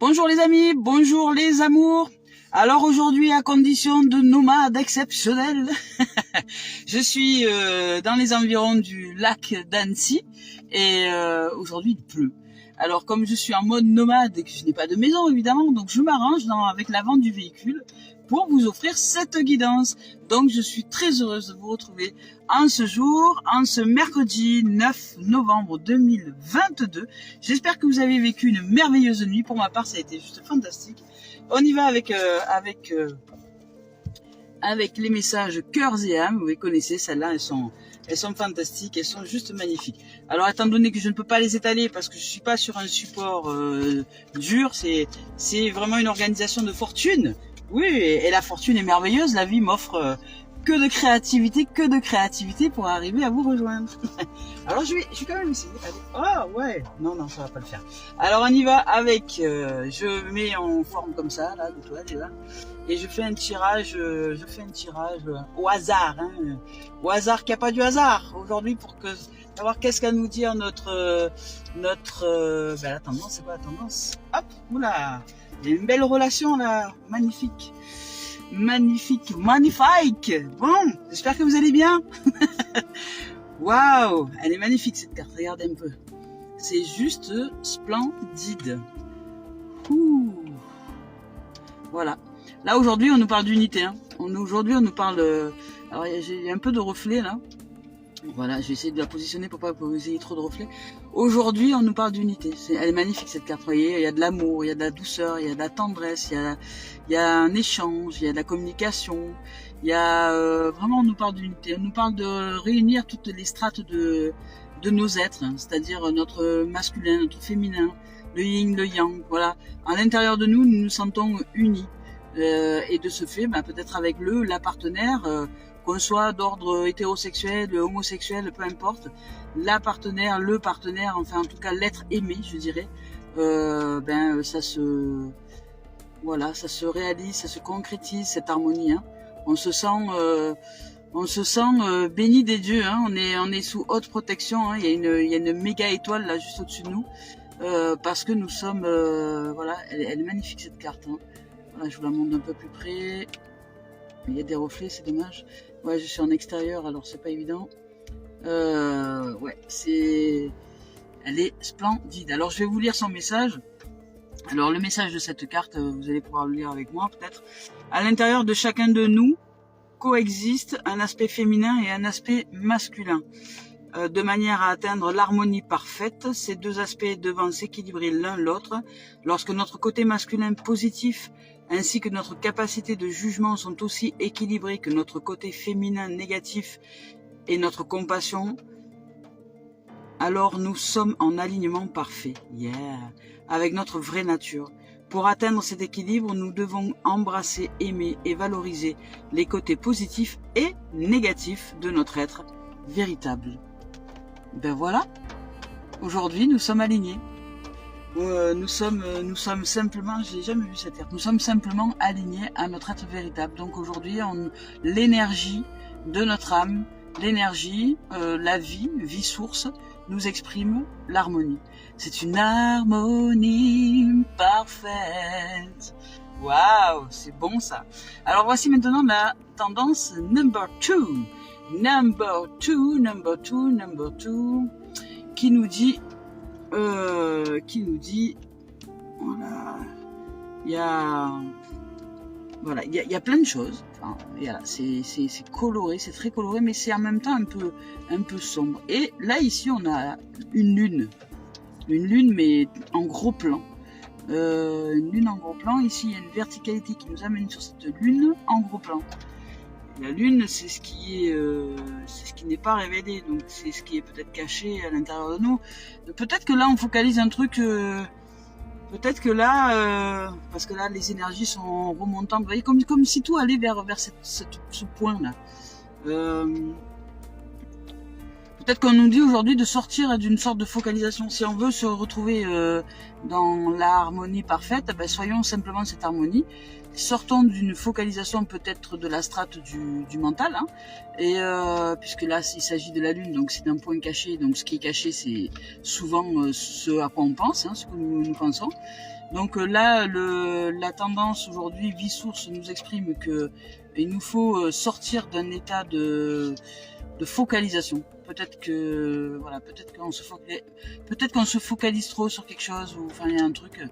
Bonjour les amis, bonjour les amours. Alors aujourd'hui, à condition de nomade exceptionnel, je suis dans les environs du lac d'Annecy et aujourd'hui il pleut. Alors comme je suis en mode nomade et que je n'ai pas de maison évidemment, donc je m'arrange avec la vente du véhicule pour vous offrir cette guidance. Donc je suis très heureuse de vous retrouver en ce jour, en ce mercredi 9 novembre 2022. J'espère que vous avez vécu une merveilleuse nuit. Pour ma part, ça a été juste fantastique. On y va avec les messages cœurs et âmes. Vous les connaissez, celles-là, elles sont fantastiques, elles sont juste magnifiques. Alors, étant donné que je ne peux pas les étaler parce que je suis pas sur un support dur, c'est vraiment une organisation de fortune. Oui, et la fortune est merveilleuse. La vie m'offre que de créativité pour arriver à vous rejoindre. Alors, je vais quand même essayer. Oh, ouais. Non, ça va pas le faire. Alors, on y va avec, je mets en forme comme ça, là, de toi, déjà. Et je fais un tirage au hasard, hein. Au hasard qu'il n'y a pas du hasard. Aujourd'hui, pour savoir qu'est-ce qu'a nous dire notre, la tendance, c'est quoi la tendance? Hop, oula. Il y a une belle relation là, magnifique. Magnifique. Bon, j'espère que vous allez bien. Waouh, elle est magnifique cette carte, regardez un peu. C'est juste splendide. Ouh. Voilà. Là aujourd'hui on nous parle d'unité. Hein. Aujourd'hui on nous parle... alors il y a un peu de reflet là. Voilà, je vais essayer de la positionner pour pas que vous ayez trop de reflets. Aujourd'hui, on nous parle d'unité. Elle est magnifique cette carte, vous voyez. Il y a de l'amour, il y a de la douceur, il y a de la tendresse, il y a un échange, il y a de la communication. Il y a vraiment, on nous parle d'unité. On nous parle de réunir toutes les strates de nos êtres, hein, c'est-à-dire notre masculin, notre féminin, le yin, le yang. Voilà. À l'intérieur de nous, nous nous sentons unis. Et de ce fait, peut-être avec la partenaire. Qu'on soit d'ordre hétérosexuel, homosexuel, peu importe, le partenaire, enfin en tout cas l'être aimé, je dirais, ça se réalise, ça se concrétise cette harmonie. Hein. On se sent béni des dieux. Hein. On est sous haute protection. Hein. Il y a une méga étoile là juste au-dessus de nous, parce que nous sommes, voilà, elle est magnifique cette carte. Hein. Voilà, je vous la montre d'un peu plus près. Il y a des reflets, c'est dommage. Ouais, je suis en extérieur, alors c'est pas évident. Ouais, elle est splendide. Alors, je vais vous lire son message. Alors, le message de cette carte, vous allez pouvoir le lire avec moi, peut-être. À l'intérieur de chacun de nous coexiste un aspect féminin et un aspect masculin. De manière à atteindre l'harmonie parfaite, ces deux aspects devant s'équilibrer l'un l'autre. Lorsque notre côté masculin positif ainsi que notre capacité de jugement sont aussi équilibrés que notre côté féminin négatif et notre compassion, alors nous sommes en alignement parfait, avec notre vraie nature. Pour atteindre cet équilibre, nous devons embrasser, aimer et valoriser les côtés positifs et négatifs de notre être véritable. Ben voilà, aujourd'hui nous sommes alignés. Nous sommes simplement, je n'ai jamais vu cette carte, nous sommes simplement alignés à notre être véritable. Donc aujourd'hui, l'énergie de notre âme, l'énergie, la vie source, nous exprime l'harmonie. C'est une harmonie parfaite. Waouh, c'est bon ça. Alors voici maintenant la tendance number 2. Number 2, qui nous dit... voilà, il y a plein de choses. Enfin, c'est coloré, c'est très coloré, mais c'est en même temps un peu sombre. Et là ici on a une lune mais en gros plan. Une lune en gros plan. Ici il y a une verticalité qui nous amène sur cette lune en gros plan. La lune, c'est ce qui n'est pas révélé, donc c'est ce qui est peut-être caché à l'intérieur de nous. Peut-être que là, on focalise un truc. Peut-être que là, parce que là, les énergies sont remontantes. Vous voyez, comme si tout allait vers ce point-là. Peut-être qu'on nous dit aujourd'hui de sortir d'une sorte de focalisation. Si on veut se retrouver dans l'harmonie parfaite, ben soyons simplement cette harmonie. Sortons d'une focalisation peut-être de la strate du mental, hein, et puisque là il s'agit de la lune, donc c'est d'un point caché. Donc ce qui est caché, c'est souvent ce à quoi on pense, hein, ce que nous pensons. Donc là, la tendance aujourd'hui, Vie Source nous exprime que il nous faut sortir d'un état de focalisation. Peut-être que voilà, peut-être qu'on se focalise trop sur quelque chose, ou enfin il y a un truc,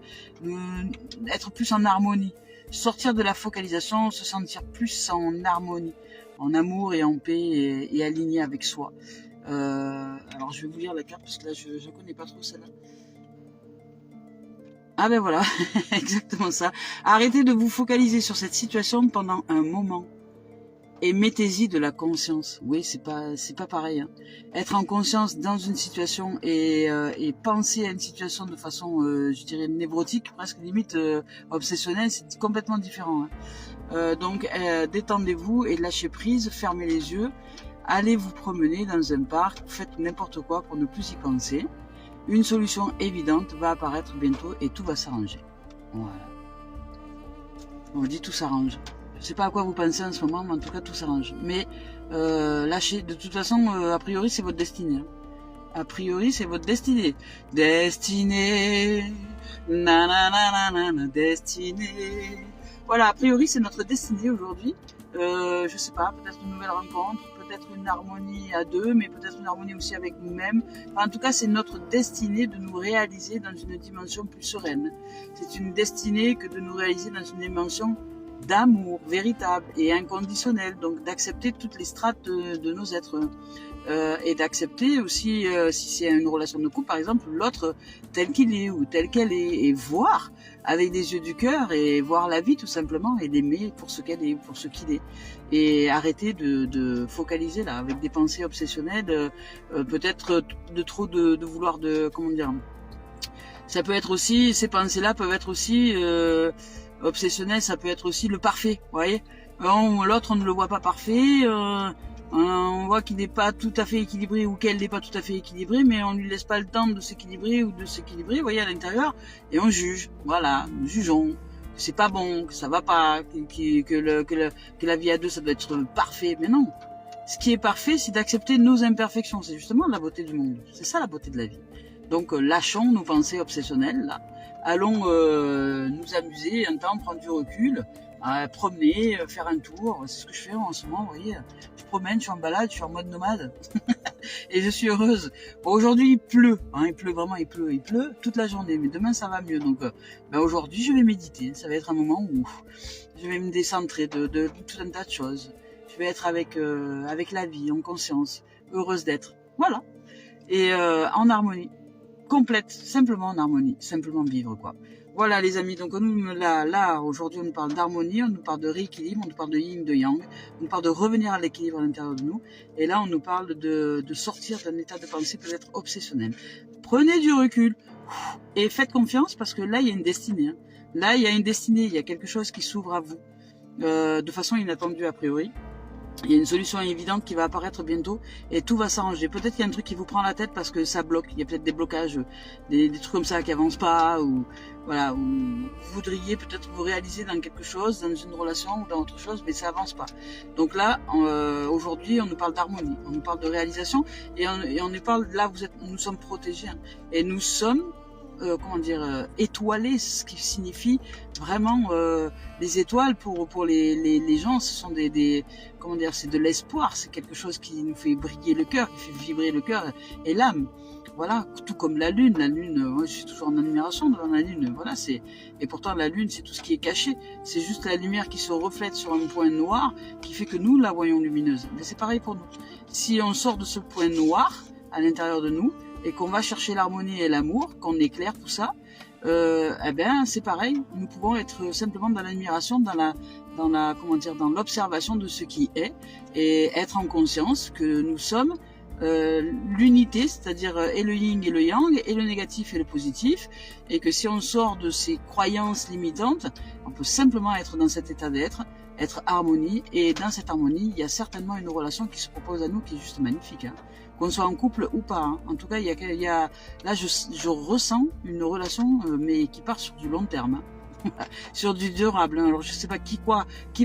être plus en harmonie, sortir de la focalisation, se sentir plus en harmonie, en amour et en paix et aligné avec soi. Alors je vais vous lire la carte parce que là je connais pas trop celle-là. Ah ben voilà, exactement ça. Arrêtez de vous focaliser sur cette situation pendant un moment. Et mettez-y de la conscience. Oui, c'est pas pareil. Hein. Être en conscience dans une situation et penser à une situation de façon, je dirais, névrotique, presque limite obsessionnelle, c'est complètement différent. Hein. Donc, détendez-vous et lâchez prise, fermez les yeux, allez vous promener dans un parc, faites n'importe quoi pour ne plus y penser. Une solution évidente va apparaître bientôt et tout va s'arranger. Voilà. On dit tout s'arrange. Je sais pas à quoi vous pensez en ce moment, mais en tout cas tout s'arrange. Mais lâchez, de toute façon, a priori c'est votre destinée. Hein. A priori c'est votre destinée. Destinée, nanana, destinée. Voilà, a priori c'est notre destinée aujourd'hui. Je sais pas, peut-être une nouvelle rencontre, peut-être une harmonie à deux, mais peut-être une harmonie aussi avec nous-mêmes. Enfin, en tout cas, c'est notre destinée de nous réaliser dans une dimension plus sereine. C'est une destinée que de nous réaliser dans une dimension d'amour véritable et inconditionnel, donc d'accepter toutes les strates de nos êtres et d'accepter aussi, si c'est une relation de couple par exemple, l'autre tel qu'il est ou telle qu'elle est, et voir avec des yeux du cœur et voir la vie tout simplement et l'aimer pour ce qu'elle est, pour ce qu'il est, et arrêter de focaliser là avec des pensées obsessionnelles, peut-être de trop de vouloir comment dire, ça peut être aussi, ces pensées là peuvent être aussi obsessionnel, ça peut être aussi le parfait, vous voyez. L'autre, on ne le voit pas parfait, on voit qu'il n'est pas tout à fait équilibré ou qu'elle n'est pas tout à fait équilibrée, mais on lui laisse pas le temps de s'équilibrer ou de s'équilibrer, vous voyez, à l'intérieur, et on juge, voilà, nous jugeons, que c'est pas bon, que ça va pas, que la vie à deux, ça doit être parfait, mais non. Ce qui est parfait, c'est d'accepter nos imperfections, c'est justement la beauté du monde, c'est ça la beauté de la vie. Donc lâchons nos pensées obsessionnelles, là. Allons nous amuser un temps, prendre du recul, promener, faire un tour. C'est ce que je fais en ce moment, vous voyez. Je promène, je suis en balade, je suis en mode nomade. Et je suis heureuse. Bon, aujourd'hui, il pleut. Hein, il pleut vraiment, il pleut toute la journée. Mais demain, ça va mieux. Donc, aujourd'hui, je vais méditer. Ça va être un moment où je vais me décentrer de tout un tas de choses. Je vais être avec la vie, en conscience, heureuse d'être. Voilà. Et en harmonie. Complète, simplement en harmonie, simplement vivre quoi. Voilà les amis, donc nous là aujourd'hui on nous parle d'harmonie, on nous parle de rééquilibre, on nous parle de yin, de yang, on nous parle de revenir à l'équilibre à l'intérieur de nous, et là on nous parle de sortir d'un état de pensée peut-être obsessionnel. Prenez du recul et faites confiance parce que là il y a une destinée. Hein. Là il y a une destinée, il y a quelque chose qui s'ouvre à vous de façon inattendue a priori. Il y a une solution évidente qui va apparaître bientôt et tout va s'arranger. Peut-être qu'il y a un truc qui vous prend la tête parce que ça bloque. Il y a peut-être des blocages, des trucs comme ça qui avancent pas, ou voilà, ou vous voudriez peut-être vous réaliser dans quelque chose, dans une relation ou dans autre chose, mais ça avance pas. Donc là, aujourd'hui, on nous parle d'harmonie, on nous parle de réalisation et on nous parle là, nous sommes protégés hein, et nous sommes étoilés, ce qui signifie vraiment les étoiles pour les gens, ce sont c'est de l'espoir, c'est quelque chose qui nous fait briller le cœur, qui fait vibrer le cœur et l'âme. Voilà, tout comme la lune, moi je suis toujours en admiration devant la lune, voilà, et pourtant la lune c'est tout ce qui est caché, c'est juste la lumière qui se reflète sur un point noir qui fait que nous la voyons lumineuse. Mais c'est pareil pour nous. Si on sort de ce point noir à l'intérieur de nous, et qu'on va chercher l'harmonie et l'amour, qu'on éclaire tout ça, c'est pareil. Nous pouvons être simplement dans l'admiration, dans l'observation de ce qui est, et être en conscience que nous sommes l'unité, c'est-à-dire et le yin et le yang, et le négatif et le positif, et que si on sort de ces croyances limitantes, on peut simplement être dans cet état d'être, être harmonie. Et dans cette harmonie, il y a certainement une relation qui se propose à nous qui est juste magnifique. Hein. Qu'on soit en couple ou pas. Hein. En tout cas, il y a là, je ressens une relation, mais qui part sur du long terme. Hein. Sur du durable. Alors je sais pas qui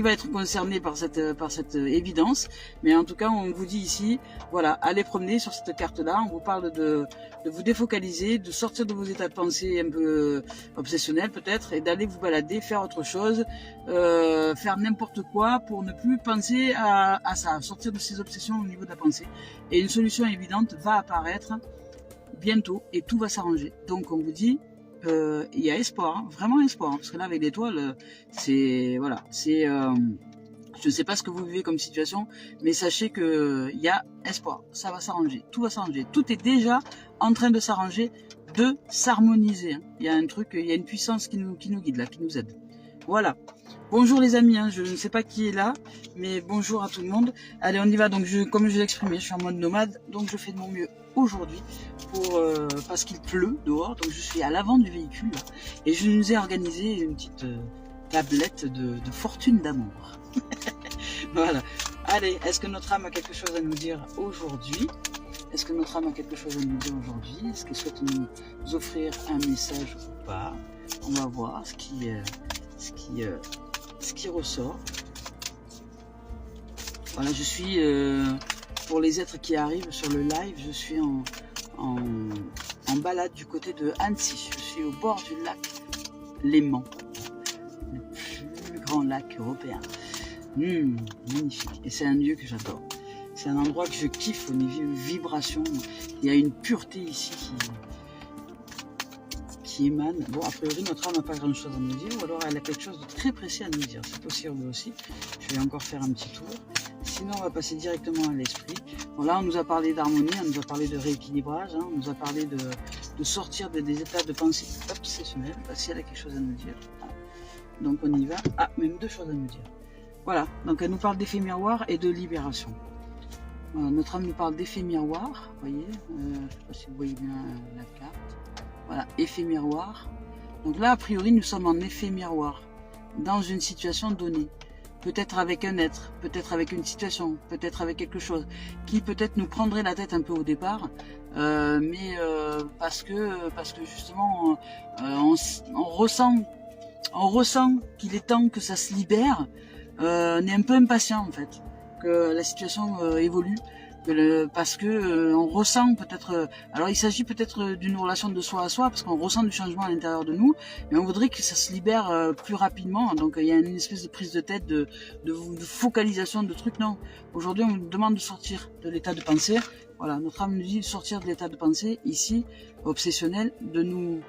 va être concerné par cette évidence, mais en tout cas on vous dit ici, voilà, allez promener sur cette carte-là. On vous parle de vous défocaliser, de sortir de vos états de pensée un peu obsessionnels peut-être, et d'aller vous balader, faire autre chose, faire n'importe quoi pour ne plus penser à ça, sortir de ces obsessions au niveau de la pensée. Et une solution évidente va apparaître bientôt et tout va s'arranger. Donc on vous dit, il y a espoir, hein, vraiment espoir, hein, parce que là avec l'étoile, c'est voilà, c'est je ne sais pas ce que vous vivez comme situation, mais sachez que il y a espoir, ça va s'arranger, tout va s'arranger, tout est déjà en train de s'arranger, de s'harmoniser. Hein. Il y a un truc, il y a une puissance qui nous guide là, qui nous aide. Voilà. Bonjour les amis, hein, je ne sais pas qui est là, mais bonjour à tout le monde. Allez, on y va. Donc comme je l'ai exprimé, je suis en mode nomade, donc je fais de mon mieux aujourd'hui parce qu'il pleut dehors, donc je suis à l'avant du véhicule et je nous ai organisé une petite tablette de fortune d'amour. Voilà. Allez, est-ce que notre âme a quelque chose à nous dire aujourd'hui? Est-ce que notre âme a quelque chose à nous dire aujourd'hui? Est-ce qu'elle souhaite nous offrir un message ou pas? On va voir ce qui ressort. Voilà, je suis pour les êtres qui arrivent sur le live, je suis en balade du côté de Annecy. Je suis au bord du lac Léman, le plus grand lac européen. Magnifique. Et c'est un lieu que j'adore. C'est un endroit que je kiffe au niveau vibration. Il y a une pureté ici qui émane. Bon, a priori, notre âme n'a pas grand chose à nous dire, ou alors elle a quelque chose de très précis à nous dire. C'est possible aussi. Je vais encore faire un petit tour. Sinon, on va passer directement à l'esprit. Bon, là, on nous a parlé d'harmonie, on nous a parlé de rééquilibrage, hein, on nous a parlé de sortir des états de pensée obsessionnels. Si elle a quelque chose à nous dire. Donc, on y va. Ah, même deux choses à nous dire. Voilà. Donc, elle nous parle d'effet miroir et de libération. Voilà, notre âme nous parle d'effet miroir. Vous voyez, je ne sais pas si vous voyez bien la carte. Voilà, effet miroir. Donc là, a priori, nous sommes en effet miroir dans une situation donnée. Peut-être avec un être, peut-être avec une situation, peut-être avec quelque chose qui peut-être nous prendrait la tête un peu au départ, mais parce que justement on ressent qu'il est temps que ça se libère. On est un peu impatient en fait que la situation évolue. Parce que on ressent peut-être, alors il s'agit peut-être d'une relation de soi à soi, parce qu'on ressent du changement à l'intérieur de nous, mais on voudrait que ça se libère plus rapidement. Donc il y a une espèce de prise de tête, de focalisation de trucs. Non, aujourd'hui on nous demande de sortir de l'état de pensée. Voilà, notre âme nous dit de sortir de l'état de pensée ici obsessionnel, de nous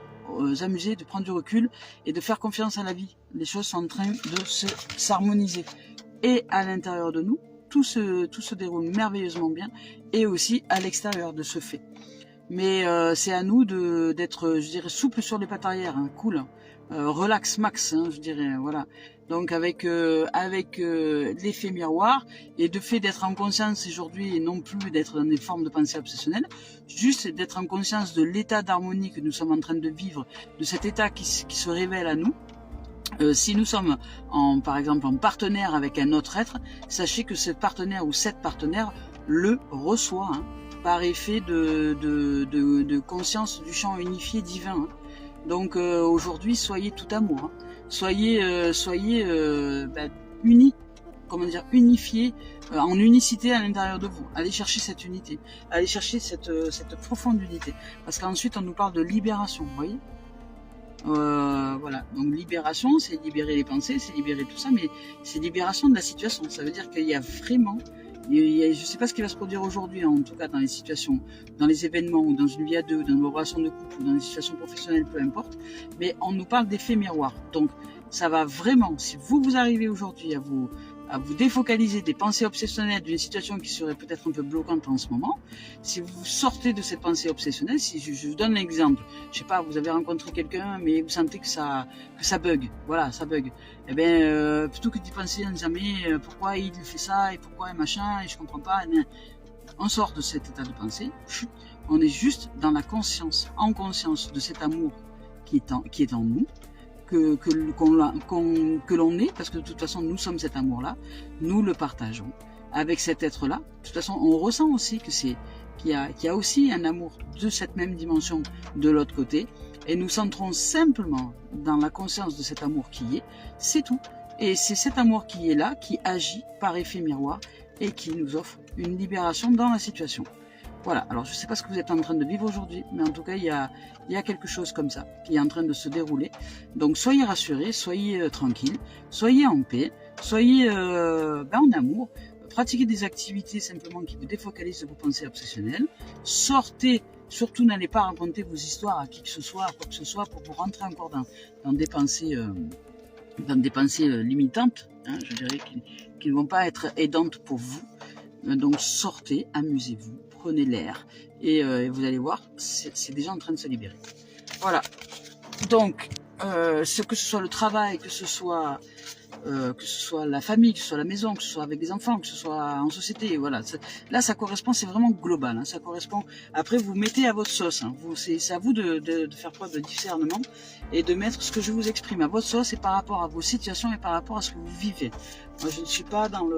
amuser, de prendre du recul et de faire confiance à la vie. Les choses sont en train de s'harmoniser et à l'intérieur de nous. Tout se déroule merveilleusement bien et aussi à l'extérieur de ce fait. Mais c'est à nous d'être, je dirais, souple sur les pattes arrière, hein, cool, relax max, hein, je dirais, voilà. Donc avec l'effet miroir et de fait d'être en conscience aujourd'hui et non plus d'être dans des formes de pensée obsessionnelle, juste d'être en conscience de l'état d'harmonie que nous sommes en train de vivre, de cet état qui se révèle à nous. Si nous sommes par exemple en partenaire avec un autre être, sachez que ce partenaire ou cette partenaire le reçoit hein, par effet de conscience du champ unifié divin. Hein. Donc aujourd'hui, soyez tout amour, hein. soyez unis, comment dire, unifiés, en unicité à l'intérieur de vous. Allez chercher cette unité, allez chercher cette profonde unité, parce qu'ensuite on nous parle de libération, vous voyez. Voilà, donc libération, c'est libérer les pensées, c'est libérer tout ça, mais c'est libération de la situation. Ça veut dire qu'il y a vraiment, je ne sais pas ce qui va se produire aujourd'hui, en tout cas dans les situations, dans les événements, ou dans une vie à deux, dans nos relations de couple, ou dans des situations professionnelles, peu importe, mais on nous parle d'effet miroir. Donc ça va vraiment, si vous arrivez aujourd'hui à vous défocaliser des pensées obsessionnelles d'une situation qui serait peut-être un peu bloquante en ce moment, si vous sortez de cette pensée obsessionnelle, si je vous donne l'exemple, je sais pas, vous avez rencontré quelqu'un, mais vous sentez que ça bug, voilà, ça bug, eh bien, plutôt que d'y penser en disant, mais pourquoi il fait ça, et pourquoi, et machin, et je comprends pas, eh bien, on sort de cet état de pensée, on est juste dans la conscience, en conscience de cet amour qui est en nous, que l'on est, parce que de toute façon nous sommes cet amour-là, nous le partageons avec cet être-là. De toute façon on ressent aussi que qu'il y a aussi un amour de cette même dimension de l'autre côté, et nous centrons simplement dans la conscience de cet amour qui est, c'est tout. Et c'est cet amour qui est là, qui agit par effet miroir et qui nous offre une libération dans la situation. Voilà, alors je ne sais pas ce que vous êtes en train de vivre aujourd'hui, mais en tout cas, il y a quelque chose comme ça qui est en train de se dérouler. Donc soyez rassurés, soyez tranquilles, soyez en paix, soyez en amour, pratiquez des activités simplement qui vous défocalisent de vos pensées obsessionnelles, sortez, surtout n'allez pas raconter vos histoires à qui que ce soit, à quoi que ce soit, pour vous rentrer encore dans des pensées limitantes, hein, je dirais, qui ne vont pas être aidantes pour vous. Donc sortez, amusez-vous, prenez l'air, et vous allez voir, c'est déjà en train de se libérer. Voilà, donc que ce soit le travail, que ce soit la famille, que ce soit la maison, que ce soit avec des enfants, que ce soit en société, voilà. Là, ça correspond, c'est vraiment global. Hein, ça correspond. Après, vous mettez à votre sauce. Hein, c'est à vous de faire preuve de discernement et de mettre ce que je vous exprime à votre sauce et par rapport à vos situations et par rapport à ce que vous vivez. Moi, je ne suis pas dans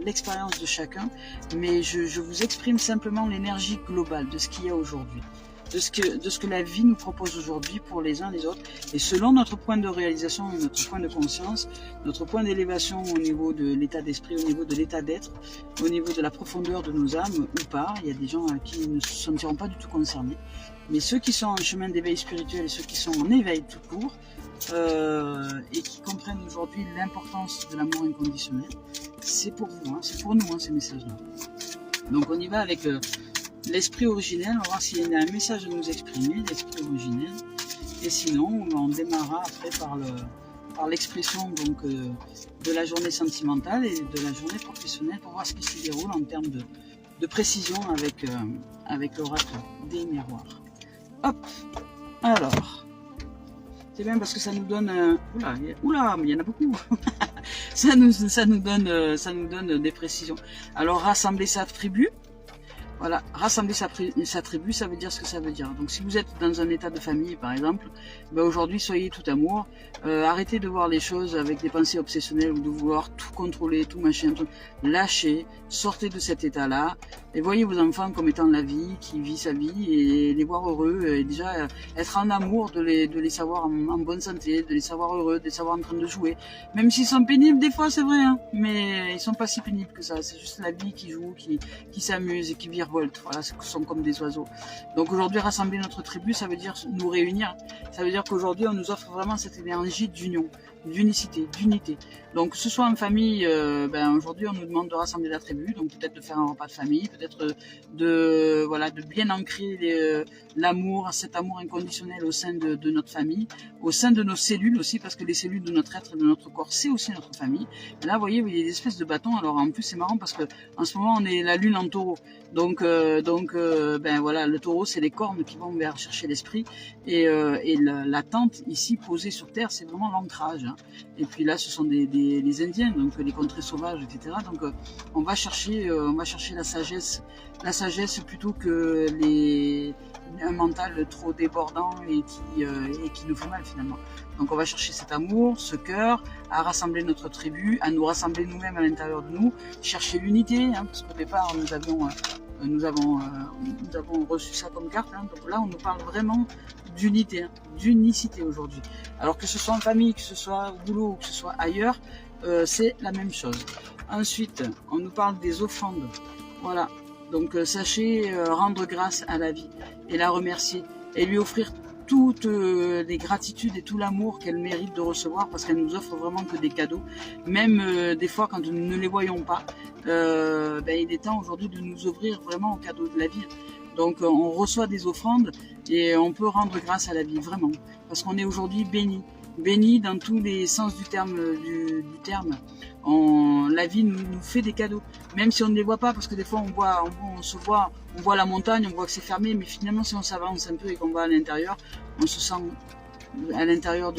l'expérience de chacun, mais je vous exprime simplement l'énergie globale de ce qu'il y a aujourd'hui. De ce que la vie nous propose aujourd'hui pour les uns les autres, et selon notre point de réalisation, notre point de conscience, notre point d'élévation au niveau de l'état d'esprit, au niveau de l'état d'être, au niveau de la profondeur de nos âmes ou pas. Il y a des gens qui ne se sentiront pas du tout concernés, mais ceux qui sont en chemin d'éveil spirituel et ceux qui sont en éveil tout court et qui comprennent aujourd'hui l'importance de l'amour inconditionnel, c'est pour vous, hein, c'est pour nous, hein, ces messages-là. Donc on y va avec l'esprit originel, on va voir s'il y a un message à nous exprimer, l'esprit originel, et sinon on démarrera après par l'expression donc de la journée sentimentale et de la journée professionnelle pour voir ce qui se déroule en termes de précision avec l'oracle des miroirs. Hop, alors, c'est bien parce que ça nous donne, oula, mais il y en a beaucoup. ça nous donne des précisions. Alors rassembler sa tribu. Voilà, rassembler sa tribu, ça veut dire ce que ça veut dire. Donc si vous êtes dans un état de famille, par exemple, ben aujourd'hui, soyez tout amour. Arrêtez de voir les choses avec des pensées obsessionnelles ou de vouloir tout contrôler, tout machin, tout. Lâchez, sortez de cet état-là et voyez vos enfants comme étant la vie, qui vit sa vie, et les voir heureux, et déjà être en amour, de les savoir en bonne santé, de les savoir heureux, de les savoir en train de jouer. Même s'ils sont pénibles des fois, c'est vrai, hein, mais ils sont pas si pénibles que ça. C'est juste la vie qui joue, qui s'amuse et qui vire. Voilà, ce sont comme des oiseaux. Donc aujourd'hui, rassembler notre tribu, ça veut dire nous réunir. Ça veut dire qu'aujourd'hui, on nous offre vraiment cette énergie d'union, d'unicité, d'unité. Donc que ce soit en famille, aujourd'hui, on nous demande de rassembler la tribu, donc peut-être de faire un repas de famille, peut-être de bien ancrer l'amour, cet amour inconditionnel au sein de notre famille, au sein de nos cellules aussi, parce que les cellules de notre être et de notre corps, c'est aussi notre famille. Et là, vous voyez, il y a des espèces de bâtons. Alors en plus, c'est marrant parce que en ce moment, on est la lune en taureau. Donc voilà, le taureau, c'est les cornes qui vont vers chercher l'esprit, et la tente ici posée sur terre, c'est vraiment l'ancrage. Hein. Et puis là, ce sont les Indiens, donc les contrées sauvages, etc. Donc on va chercher la sagesse plutôt que un mental trop débordant et qui nous fait mal finalement. Donc on va chercher cet amour, ce cœur, à rassembler notre tribu, à nous rassembler nous-mêmes à l'intérieur de nous, chercher l'unité, hein, parce qu'au départ nous avons reçu ça comme carte. Hein, donc là on nous parle vraiment d'unité, hein, d'unicité aujourd'hui. Alors que ce soit en famille, que ce soit au boulot ou que ce soit ailleurs, c'est la même chose. Ensuite, on nous parle des offrandes. Voilà. Donc sachez rendre grâce à la vie et la remercier et lui offrir toutes les gratitudes et tout l'amour qu'elle mérite de recevoir, parce qu'elle nous offre vraiment que des cadeaux, même des fois quand nous ne les voyons pas. Il est temps aujourd'hui de nous ouvrir vraiment aux cadeaux de la vie. Donc on reçoit des offrandes et on peut rendre grâce à la vie, vraiment, parce qu'on est aujourd'hui béni dans tous les sens du terme. La vie nous fait des cadeaux, même si on ne les voit pas, parce que des fois on voit la montagne, on voit que c'est fermé, mais finalement si on s'avance un peu et qu'on va à l'intérieur, on se sent à l'intérieur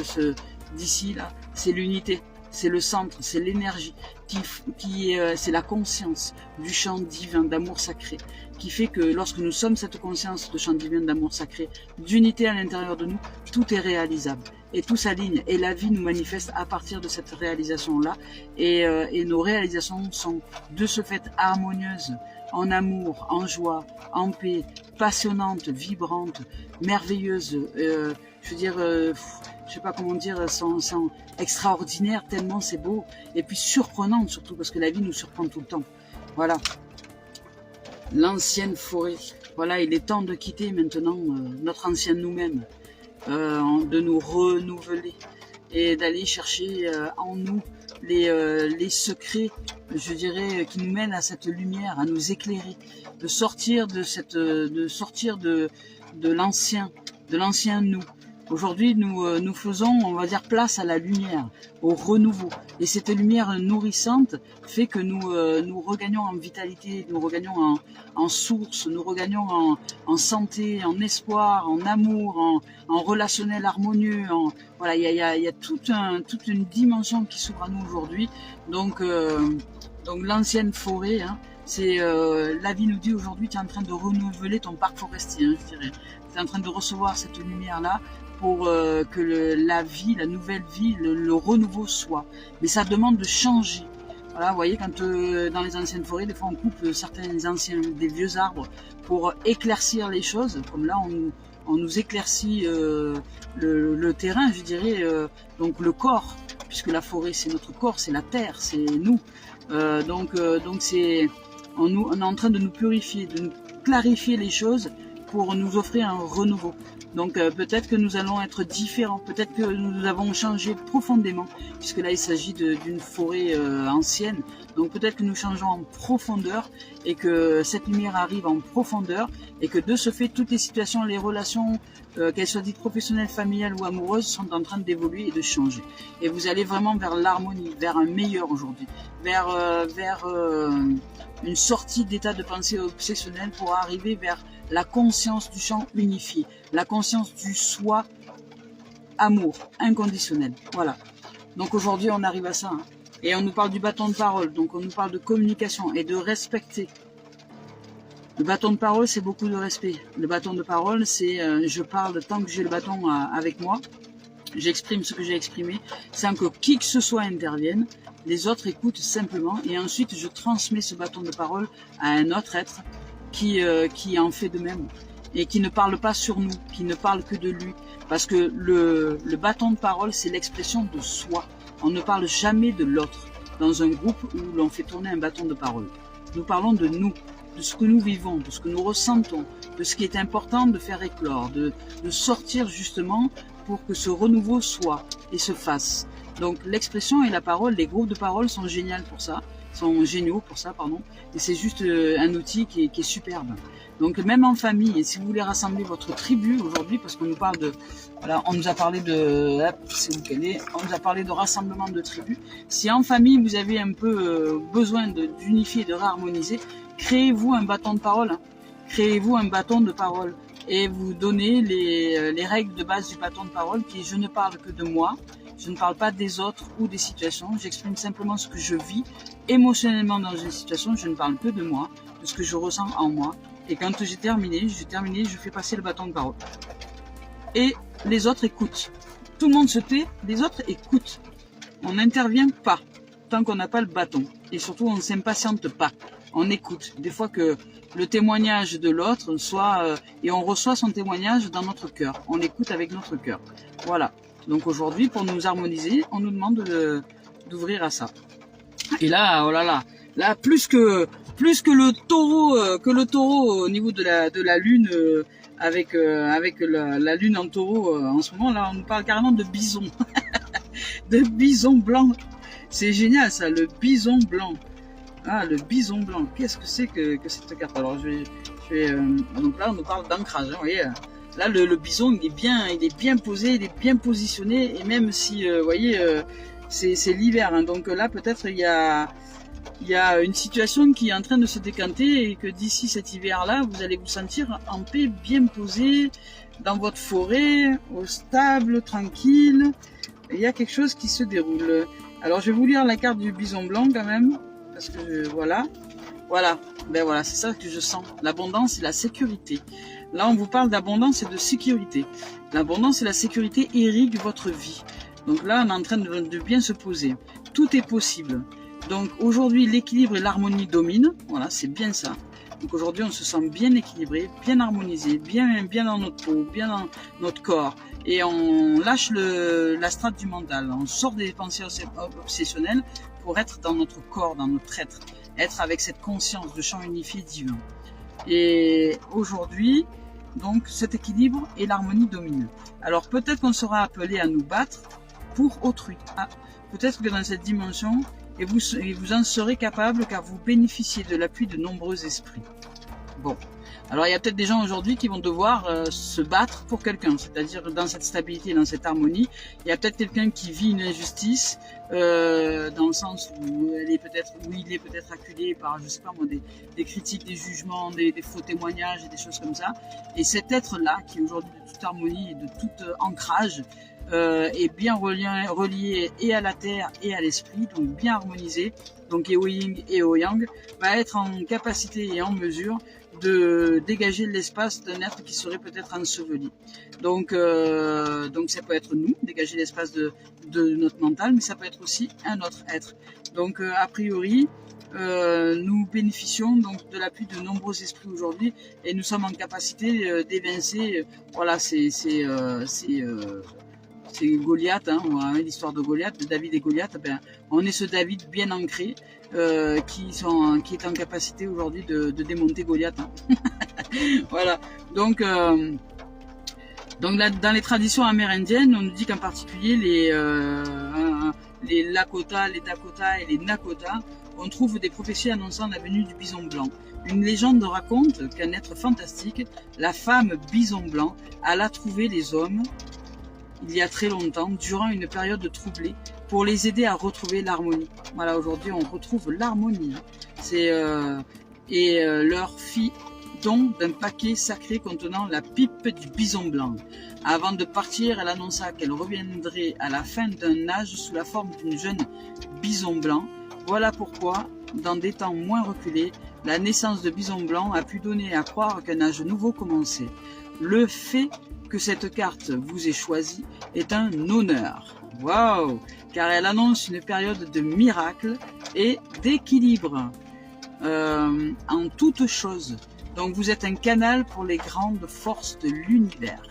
d'ici là, c'est l'unité, c'est le centre, c'est l'énergie, c'est la conscience du champ divin d'amour sacré, qui fait que lorsque nous sommes cette conscience de champ divin d'amour sacré, d'unité à l'intérieur de nous, tout est réalisable. et tout s'aligne. Et la vie nous manifeste à partir de cette réalisation-là. Et nos réalisations sont de ce fait harmonieuses, en amour, en joie, en paix, passionnantes, vibrantes, merveilleuses. Je veux dire, je sais pas comment dire, sont extraordinaires, tellement c'est beau. Et puis surprenantes surtout, parce que la vie nous surprend tout le temps. Voilà. L'ancienne forêt. Voilà, il est temps de quitter maintenant notre ancien nous-mêmes, de nous renouveler et d'aller chercher en nous les secrets, je dirais, qui nous mènent à cette lumière, à nous éclairer, de sortir de l'ancien nous. Aujourd'hui, nous faisons, on va dire, place à la lumière, au renouveau. Et cette lumière nourrissante fait que nous regagnons en vitalité, nous regagnons en source, nous regagnons en santé, en espoir, en amour, en relationnel harmonieux. Voilà, il y a toute une dimension qui s'ouvre à nous aujourd'hui. Donc l'ancienne forêt, hein, c'est la vie nous dit aujourd'hui, tu es en train de renouveler ton parc forestier, hein, je dirais. Tu es en train de recevoir cette lumière-là pour que la vie, la nouvelle vie, le renouveau soit. Mais ça demande de changer. Voilà, vous voyez, quand dans les anciennes forêts, des fois on coupe des vieux arbres pour éclaircir les choses. Comme là, on nous éclaircit le terrain, je dirais, donc le corps, puisque la forêt c'est notre corps, c'est la terre, c'est nous. Donc c'est on est en train de nous purifier, de nous clarifier les choses pour nous offrir un renouveau. Donc peut-être que nous allons être différents, peut-être que nous avons changé profondément, puisque là il s'agit d'une forêt ancienne. Donc peut-être que nous changeons en profondeur et que cette lumière arrive en profondeur et que de ce fait toutes les situations, les relations, qu'elles soient dites professionnelles, familiales ou amoureuses, sont en train d'évoluer et de changer. Et vous allez vraiment vers l'harmonie, vers un meilleur aujourd'hui, vers une sortie d'état de pensée obsessionnel pour arriver vers la conscience du champ unifié, la conscience du soi, amour, inconditionnel. Voilà. Donc aujourd'hui, on arrive à ça. Hein. Et on nous parle du bâton de parole, donc on nous parle de communication et de respecter. Le bâton de parole, c'est beaucoup de respect. Le bâton de parole, c'est je parle tant que j'ai le bâton avec moi, j'exprime ce que j'ai exprimé, sans que qui que ce soit intervienne. Les autres écoutent simplement et ensuite je transmets ce bâton de parole à un autre être qui en fait de même et qui ne parle pas sur nous, qui ne parle que de lui. Parce que le bâton de parole, c'est l'expression de soi. On ne parle jamais de l'autre dans un groupe où l'on fait tourner un bâton de parole. Nous parlons de nous, de ce que nous vivons, de ce que nous ressentons, de ce qui est important de faire éclore, de sortir justement pour que ce renouveau soit et se fasse. Donc l'expression et la parole, les groupes de parole sont géniaux pour ça, et c'est juste un outil qui est superbe. Donc même en famille, et si vous voulez rassembler votre tribu aujourd'hui, parce qu'on nous parle de, voilà, on nous a parlé de, c'est où qu'elle est, on nous a parlé de rassemblement de tribus. Si en famille vous avez un peu besoin d'unifier, de réharmoniser, créez-vous un bâton de parole, hein. Créez-vous un bâton de parole et vous donnez les règles de base du bâton de parole qui est je ne parle que de moi. Je ne parle pas des autres ou des situations, j'exprime simplement ce que je vis émotionnellement dans une situation, je ne parle que de moi, de ce que je ressens en moi. Et quand j'ai terminé, je fais passer le bâton de parole. Et les autres écoutent. Tout le monde se tait, les autres écoutent. On n'intervient pas tant qu'on n'a pas le bâton. Et surtout, on ne s'impatiente pas. On écoute. Des fois que le témoignage de l'autre soit... et on reçoit son témoignage dans notre cœur. On l'écoute avec notre cœur. Voilà. Donc aujourd'hui, pour nous harmoniser, on nous demande d'ouvrir à ça. Et là, oh là là, là plus que le taureau au niveau de la lune avec la lune en taureau en ce moment, là on nous parle carrément de bison, de bison blanc. C'est génial ça, le bison blanc. Ah, le bison blanc. Qu'est-ce que c'est que cette carte? Alors je vais donc là on nous parle d'ancrage, hein, vous voyez. Là, le bison, il est bien posé, il est bien positionné, et même si, vous voyez, c'est l'hiver, hein, donc là, peut-être, il y a une situation qui est en train de se décanter, et que d'ici cet hiver-là, vous allez vous sentir en paix, bien posé, dans votre forêt, au stable, tranquille. Il y a quelque chose qui se déroule. Alors, je vais vous lire la carte du bison blanc, quand même, parce que, voilà, ben voilà, c'est ça que je sens, l'abondance et la sécurité. Là, on vous parle d'abondance et de sécurité. L'abondance et la sécurité irriguent votre vie. Donc là, on est en train de bien se poser. Tout est possible. Donc aujourd'hui, l'équilibre et l'harmonie dominent. Voilà, c'est bien ça. Donc aujourd'hui, on se sent bien équilibré, bien harmonisé, bien dans notre peau, bien dans notre corps. Et on lâche la strate du mental. On sort des pensées obsessionnelles pour être dans notre corps, dans notre être avec cette conscience de champ unifié divin. Et aujourd'hui, donc cet équilibre et l'harmonie dominent. Alors peut-être qu'on sera appelé à nous battre pour autrui. Ah, peut-être que dans cette dimension, et vous en serez capable car vous bénéficiez de l'appui de nombreux esprits. Bon, alors il y a peut-être des gens aujourd'hui qui vont devoir se battre pour quelqu'un, c'est-à-dire dans cette stabilité, dans cette harmonie. Il y a peut-être quelqu'un qui vit une injustice dans le sens où il est peut-être acculé par, je sais pas moi, des critiques, des jugements, des faux témoignages et des choses comme ça. Et cet être-là, qui est aujourd'hui de toute harmonie et de tout ancrage, est bien relié et à la terre et à l'esprit, donc bien harmonisé, donc et au yin et au yang, va être en capacité et en mesure de dégager l'espace d'un être qui serait peut-être enseveli. Donc ça peut être nous, dégager l'espace de notre mental, mais ça peut être aussi un autre être. Donc a priori, nous bénéficions donc de l'appui de nombreux esprits aujourd'hui et nous sommes en capacité d'évincer, voilà, c'est Goliath, hein, l'histoire de Goliath, de David et Goliath. Ben, on est ce David bien ancré qui est en capacité aujourd'hui de démonter Goliath. Hein. Voilà. Donc là, dans les traditions amérindiennes, on nous dit qu'en particulier les Lakota, les Dakota et les Nakota, on trouve des prophéties annonçant la venue du bison blanc. Une légende raconte qu'un être fantastique, la femme bison blanc, alla trouver les hommes il y a très longtemps, durant une période troublée, pour les aider à retrouver l'harmonie. Voilà, aujourd'hui, on retrouve l'harmonie. Leur fit don d'un paquet sacré contenant la pipe du bison blanc. Avant de partir, elle annonça qu'elle reviendrait à la fin d'un âge sous la forme d'une jeune bison blanc. Voilà pourquoi, dans des temps moins reculés, la naissance de bison blanc a pu donner à croire qu'un âge nouveau commençait. Le fait que cette carte vous ait choisi est un honneur. Waouh! Car elle annonce une période de miracle et d'équilibre en toutes choses. Donc vous êtes un canal pour les grandes forces de l'univers.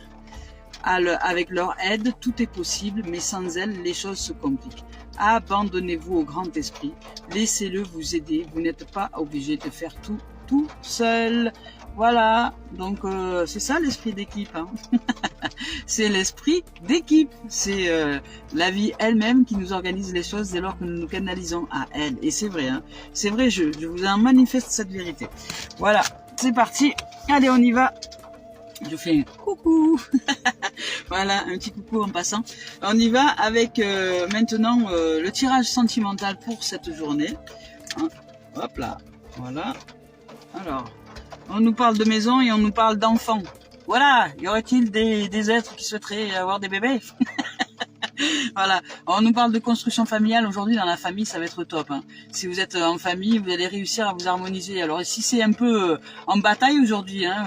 Avec leur aide, tout est possible, mais sans elle, les choses se compliquent. Abandonnez-vous au grand esprit, laissez-le vous aider. Vous n'êtes pas obligé de faire tout seul. Voilà, donc c'est ça l'esprit d'équipe. Hein. C'est l'esprit d'équipe. C'est la vie elle-même qui nous organise les choses dès lors que nous nous canalisons à elle. Et c'est vrai, hein. C'est vrai, je vous en manifeste cette vérité. Voilà, c'est parti. Allez, on y va. Je fais un coucou. Voilà, un petit coucou en passant. On y va avec maintenant le tirage sentimental pour cette journée. Hein. Hop là, voilà. Alors, on nous parle de maison et on nous parle d'enfants. Voilà, y aurait-il des êtres qui souhaiteraient avoir des bébés? Voilà, on nous parle de construction familiale. Aujourd'hui, dans la famille, ça va être top. Hein. Si vous êtes en famille, vous allez réussir à vous harmoniser. Alors, si c'est un peu en bataille aujourd'hui, hein,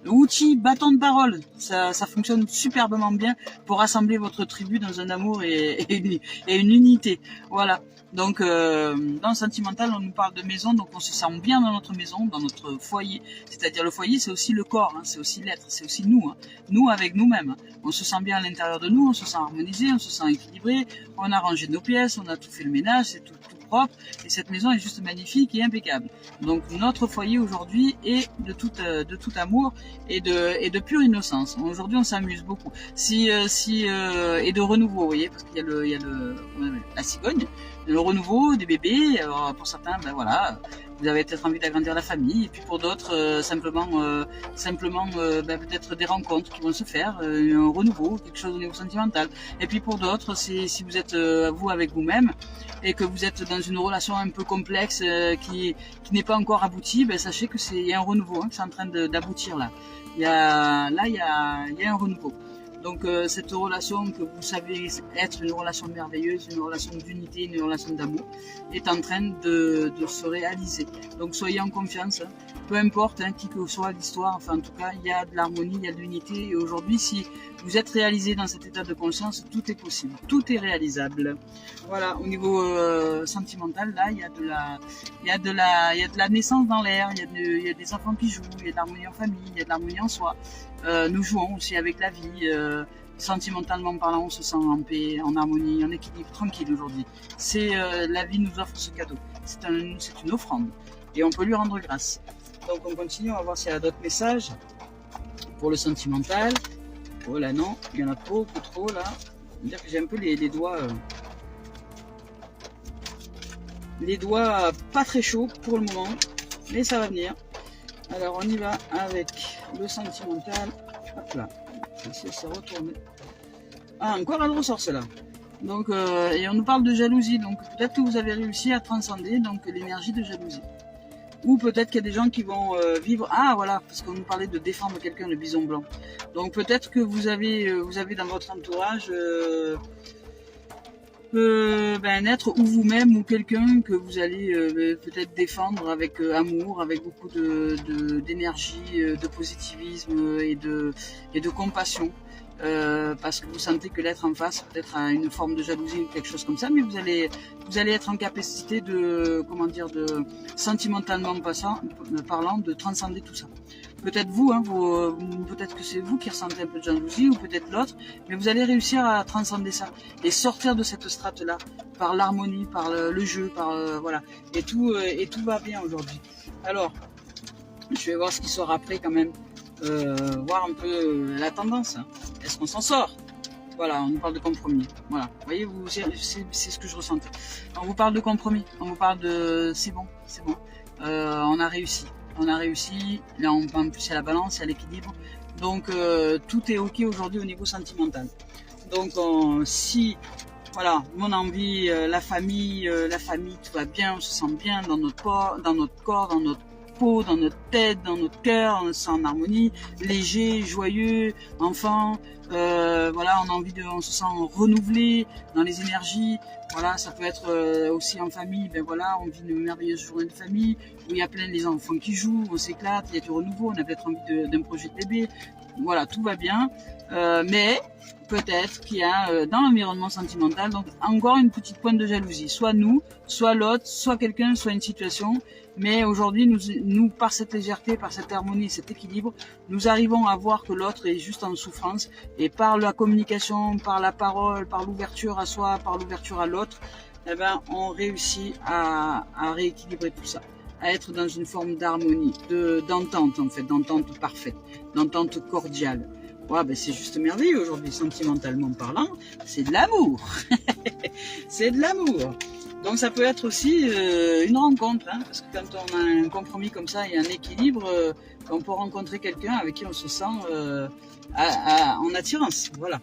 l'outil bâton de parole, ça fonctionne superbement bien pour rassembler votre tribu dans un amour et une unité. Voilà. Donc, dans le sentimental, on nous parle de maison, donc on se sent bien dans notre maison, dans notre foyer. C'est-à-dire le foyer, c'est aussi le corps, hein, c'est aussi l'être, c'est aussi nous. Hein. Nous avec nous-mêmes. Hein. On se sent bien à l'intérieur de nous, on se sent harmonisé, on se sent équilibré, on a rangé nos pièces, on a tout fait le ménage, c'est tout propre. Et cette maison est juste magnifique et impeccable. Donc notre foyer aujourd'hui est de tout amour et de pure innocence. Aujourd'hui, on s'amuse beaucoup. Et de renouveau, vous voyez, parce qu'il y a la cigogne. Le renouveau des bébés, alors pour certains, ben voilà, vous avez peut-être envie d'agrandir la famille, et puis pour d'autres, simplement peut-être des rencontres qui vont se faire, un renouveau, quelque chose au niveau sentimental. Et puis pour d'autres, c'est si vous êtes vous avec vous-même et que vous êtes dans une relation un peu complexe qui n'est pas encore aboutie, ben sachez que il y a un renouveau hein, qui est en train d'aboutir là. Il y a un renouveau. Donc cette relation que vous savez être une relation merveilleuse, une relation d'unité, une relation d'amour, est en train de se réaliser. Donc soyez en confiance, hein. Peu importe qui que soit l'histoire, enfin en tout cas il y a de l'harmonie, il y a de l'unité. Et aujourd'hui, si vous êtes réalisé dans cet état de conscience, tout est possible, tout est réalisable. Voilà, au niveau sentimental, là il y a de la naissance dans l'air, il y a des enfants qui jouent, il y a de l'harmonie en famille, il y a de l'harmonie en soi. Nous jouons aussi avec la vie, sentimentalement parlant, on se sent en paix, en harmonie, en équilibre, tranquille aujourd'hui. La vie nous offre ce cadeau, c'est une offrande et on peut lui rendre grâce. Donc on continue, on va voir s'il y a d'autres messages pour le sentimental. Oh là non, il y en a beaucoup trop là. Je veux dire que j'ai un peu les doigts pas très chauds pour le moment, mais ça va venir. Alors on y va avec le sentimental. Hop là, celle-ci s'est retournée. Ah, encore elle ressort celle-là. Donc, et on nous parle de jalousie, donc peut-être que vous avez réussi à transcender donc l'énergie de jalousie. Ou peut-être qu'il y a des gens qui vont vivre... Ah voilà, parce qu'on nous parlait de défendre quelqu'un, le bison blanc. Donc peut-être que vous avez dans votre entourage un être ou vous-même ou quelqu'un que vous allez peut-être défendre avec amour, avec beaucoup d'énergie, de positivisme et de compassion. Parce que vous sentez que l'être en face peut-être a une forme de jalousie ou quelque chose comme ça, mais vous allez être en capacité de sentimentalement parlant, de transcender tout ça. Peut-être vous, peut-être que c'est vous qui ressentez un peu de jalousie ou peut-être l'autre, mais vous allez réussir à transcender ça et sortir de cette strate-là par l'harmonie, par le jeu, voilà. Et tout va bien aujourd'hui. Alors, je vais voir ce qui sort après quand même. Voir un peu la tendance. Est-ce qu'on s'en sort? Voilà, on nous parle de compromis. Voilà, vous voyez, c'est ce que je ressentais. On vous parle de compromis, on vous parle de c'est bon. On a réussi. Là, en plus, il y a la balance, il y a l'équilibre. Donc, tout est ok aujourd'hui au niveau sentimental. Donc, si, voilà, mon envie, la famille, tout va bien, on se sent bien dans notre corps, dans notre peau, dans notre tête, dans notre cœur, on se sent en harmonie, léger, joyeux, enfant, voilà, on se sent renouvelé dans les énergies, voilà, ça peut être aussi en famille, ben voilà, on vit une merveilleuse journée de famille, où il y a plein les enfants qui jouent, on s'éclate, il y a du renouveau, on a peut-être envie d'un projet de bébé, voilà, tout va bien, mais peut-être qu'il y a dans l'environnement sentimental, donc encore une petite pointe de jalousie, soit nous, soit l'autre, soit quelqu'un, soit une situation. Mais aujourd'hui, nous, par cette légèreté, par cette harmonie, cet équilibre, nous arrivons à voir que l'autre est juste en souffrance. Et par la communication, par la parole, par l'ouverture à soi, par l'ouverture à l'autre, eh ben, on réussit à rééquilibrer tout ça, à être dans une forme d'harmonie, d'entente en fait, d'entente parfaite, d'entente cordiale. Ouais, ben c'est juste merveilleux aujourd'hui, sentimentalement parlant, c'est de l'amour. C'est de l'amour. Donc ça peut être aussi une rencontre, parce que quand on a un compromis comme ça et un équilibre, on peut rencontrer quelqu'un avec qui on se sent en attirance, voilà.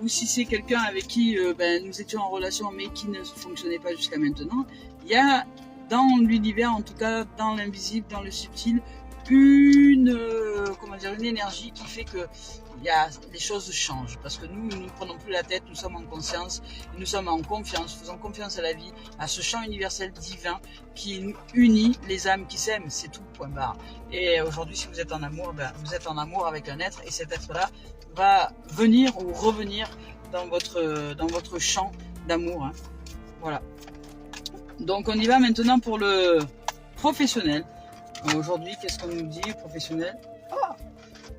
Ou si c'est quelqu'un avec qui nous étions en relation mais qui ne fonctionnait pas jusqu'à maintenant, il y a dans l'univers, en tout cas dans l'invisible, dans le subtil, une énergie qui fait que les choses changent, parce que nous ne prenons plus la tête, nous sommes en conscience, nous sommes en confiance, faisons confiance à la vie, à ce champ universel divin qui unit les âmes qui s'aiment, c'est tout, point barre. Et aujourd'hui, si vous êtes en amour, vous êtes en amour avec un être, et cet être-là va venir ou revenir dans votre champ d'amour, Voilà. Donc on y va maintenant pour le professionnel. Aujourd'hui, qu'est-ce qu'on nous dit, professionnel?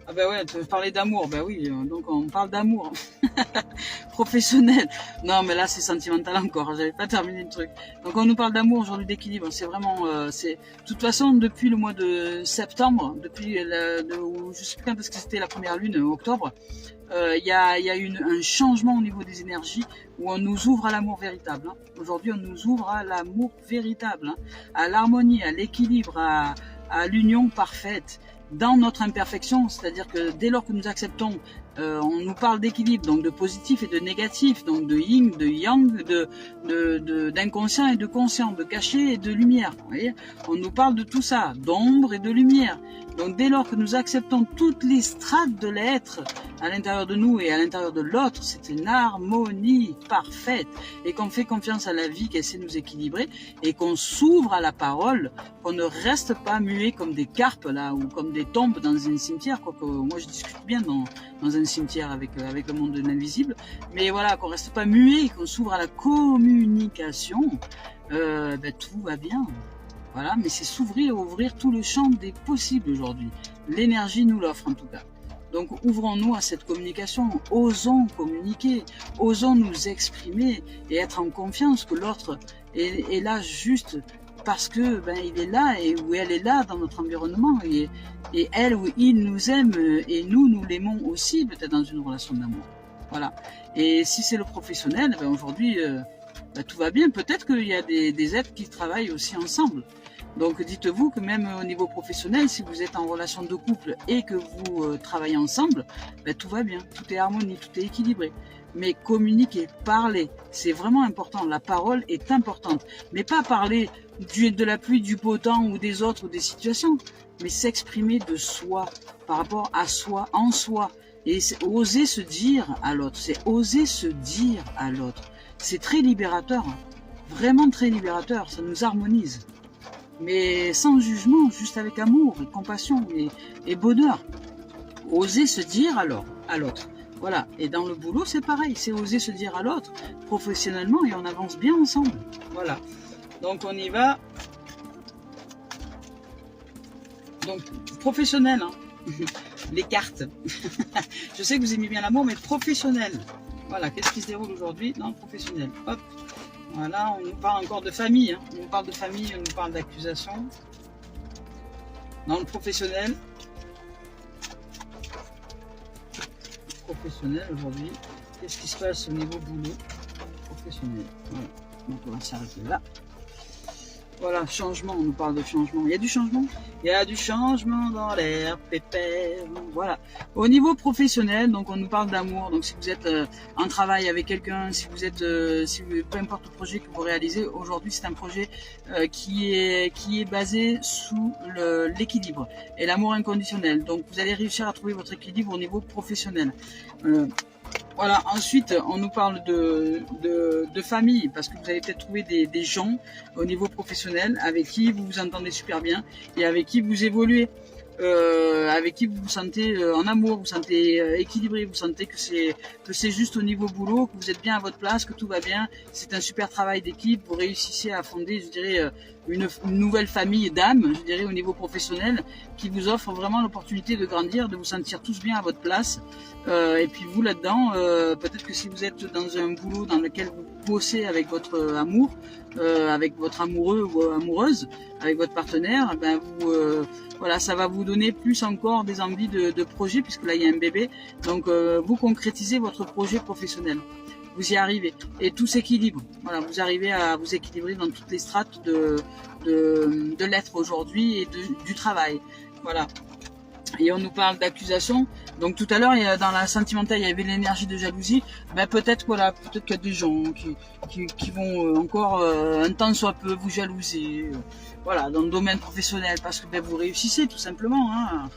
Ah ben ouais, tu veux parler d'amour, ben oui, donc on parle d'amour. Professionnel. Non, mais là c'est sentimental encore, j'avais pas terminé le truc. Donc on nous parle d'amour aujourd'hui, d'équilibre, c'est vraiment... de toute façon, depuis le mois de septembre, je sais plus quand est-ce que c'était la première lune, octobre, il y a un changement au niveau des énergies où on nous ouvre à l'amour véritable. Aujourd'hui, on nous ouvre à l'amour véritable, à l'harmonie, à l'équilibre, à l'union parfaite dans notre imperfection, c'est-à-dire que dès lors que nous acceptons On nous parle d'équilibre, donc de positif et de négatif, donc de yin, de yang, d'inconscient et de conscient, de caché et de lumière. Vous voyez, on nous parle de tout ça, d'ombre et de lumière. Donc dès lors que nous acceptons toutes les strates de l'être à l'intérieur de nous et à l'intérieur de l'autre, c'est une harmonie parfaite. Et qu'on fait confiance à la vie, qu'elle sait nous équilibrer, et qu'on s'ouvre à la parole, qu'on ne reste pas muet comme des carpes là, ou comme des tombes dans un cimetière. Quoique moi je discute bien dans un cimetière avec le monde de l'invisible. Mais voilà, qu'on reste pas muet, qu'on s'ouvre à la communication, tout va bien. Voilà, mais c'est s'ouvrir, ouvrir tout le champ des possibles aujourd'hui. L'énergie nous l'offre en tout cas. Donc ouvrons-nous à cette communication, osons communiquer, osons nous exprimer et être en confiance que l'autre est là juste parce que il est là et ou elle est là dans notre environnement et elle ou il nous aime et nous l'aimons aussi peut-être dans une relation d'amour. Voilà. Et si c'est le professionnel, aujourd'hui tout va bien. Peut-être qu'il y a des êtres qui travaillent aussi ensemble. Donc dites-vous que même au niveau professionnel, si vous êtes en relation de couple et que vous travaillez ensemble, tout va bien, tout est harmonie, tout est équilibré. Mais communiquer, parler, c'est vraiment important. La parole est importante. Mais pas parler de la pluie, du beau temps ou des autres ou des situations, mais s'exprimer de soi, par rapport à soi, en soi. Et c'est oser se dire à l'autre, c'est oser se dire à l'autre. C'est très libérateur, vraiment très libérateur, ça nous harmonise. Mais sans jugement, juste avec amour et compassion et bonheur. Oser se dire alors à l'autre. Voilà. Et dans le boulot, c'est pareil. C'est oser se dire à l'autre professionnellement et on avance bien ensemble. Voilà. Donc on y va. Donc professionnel, hein. Les cartes. Je sais que vous aimez bien l'amour, mais professionnel. Voilà. Qu'est-ce qui se déroule aujourd'hui dans le professionnel? Hop. Voilà, on nous parle encore de famille, hein. On nous parle de famille, on nous parle d'accusation. Dans le professionnel. Professionnel aujourd'hui. Qu'est-ce qui se passe au niveau boulot? Professionnel. Voilà. Donc on va s'arrêter là. Voilà, changement, on nous parle de changement. Il y a du changement? Il y a du changement dans l'air, pépère. Voilà. Au niveau professionnel, donc on nous parle d'amour. Donc si vous êtes en travail avec quelqu'un, si vous êtes, peu importe le projet que vous réalisez, aujourd'hui c'est un projet qui est basé sous l'équilibre et l'amour inconditionnel. Donc vous allez réussir à trouver votre équilibre au niveau professionnel. Voilà, ensuite on nous parle de famille, parce que vous allez peut-être trouver des gens au niveau professionnel avec qui vous vous entendez super bien et avec qui vous évoluez, avec qui vous vous sentez en amour, vous vous sentez équilibré, vous sentez que c'est juste au niveau boulot, que vous êtes bien à votre place, que tout va bien, c'est un super travail d'équipe, vous réussissez à fonder, je dirais, une nouvelle famille d'âmes, je dirais, au niveau professionnel, qui vous offre vraiment l'opportunité de grandir, de vous sentir tous bien à votre place. Et puis vous là-dedans, peut-être que si vous êtes dans un boulot dans lequel vous bossez avec votre amour, avec votre amoureux ou amoureuse, avec votre partenaire, voilà, ça va vous donner plus encore des envies de projet, puisque là il y a un bébé. Donc vous concrétisez votre projet professionnel. Vous y arrivez et tout s'équilibre. Voilà, vous arrivez à vous équilibrer dans toutes les strates de l'être aujourd'hui et du travail. Voilà. Et on nous parle d'accusation. Donc tout à l'heure, dans la sentimentale, il y avait l'énergie de jalousie. Peut-être peut-être qu'il y a des gens qui vont encore un temps soit peu vous jalouser. Voilà, dans le domaine professionnel, parce que vous réussissez tout simplement. Hein.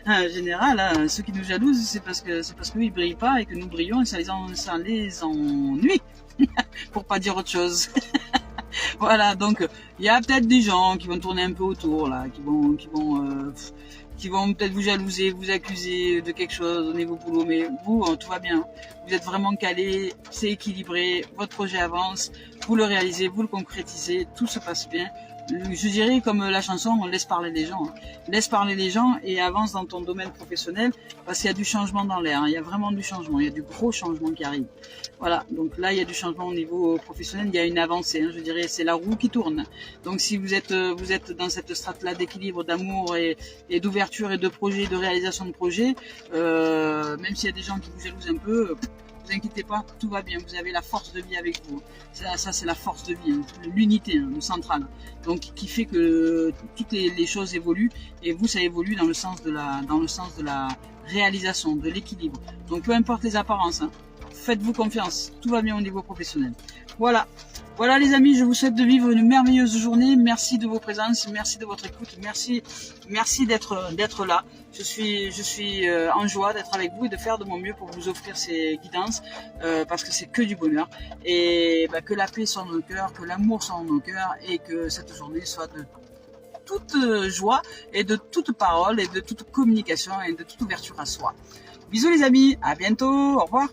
En général, hein, ceux qui nous jalousent, c'est parce qu'eux ils brillent pas et que nous brillons et ça les ennuie, pour pas dire autre chose. Voilà, donc il y a peut-être des gens qui vont tourner un peu autour là, qui vont peut-être vous jalouser, vous accuser de quelque chose au niveau boulot, mais vous, tout va bien. Vous êtes vraiment calé, c'est équilibré, votre projet avance, vous le réalisez, vous le concrétisez, tout se passe bien. Je dirais comme la chanson, on laisse parler les gens. Hein. Laisse parler les gens et avance dans ton domaine professionnel parce qu'il y a du changement dans l'air. Hein. Il y a vraiment du changement, il y a du gros changement qui arrive. Voilà, donc là il y a du changement au niveau professionnel, il y a une avancée. Hein, je dirais c'est la roue qui tourne. Donc si vous êtes dans cette strate-là d'équilibre, d'amour et d'ouverture et de projet, de réalisation de projet, même s'il y a des gens qui vous jalousent un peu, vous inquiétez pas, tout va bien, vous avez la force de vie avec vous. Ça c'est la force de vie, hein, l'unité, hein, le central. Donc qui fait que toutes les choses évoluent et vous ça évolue dans le sens de la réalisation, de l'équilibre. Donc peu importe les apparences, hein, faites-vous confiance, tout va bien au niveau professionnel. Voilà. Voilà les amis, je vous souhaite de vivre une merveilleuse journée. Merci de vos présences, merci de votre écoute, merci d'être là. Je suis en joie d'être avec vous et de faire de mon mieux pour vous offrir ces guidances parce que c'est que du bonheur. Et bah, que la paix soit dans nos cœurs, que l'amour soit dans nos cœurs et que cette journée soit de toute joie et de toute parole et de toute communication et de toute ouverture à soi. Bisous les amis, à bientôt, au revoir.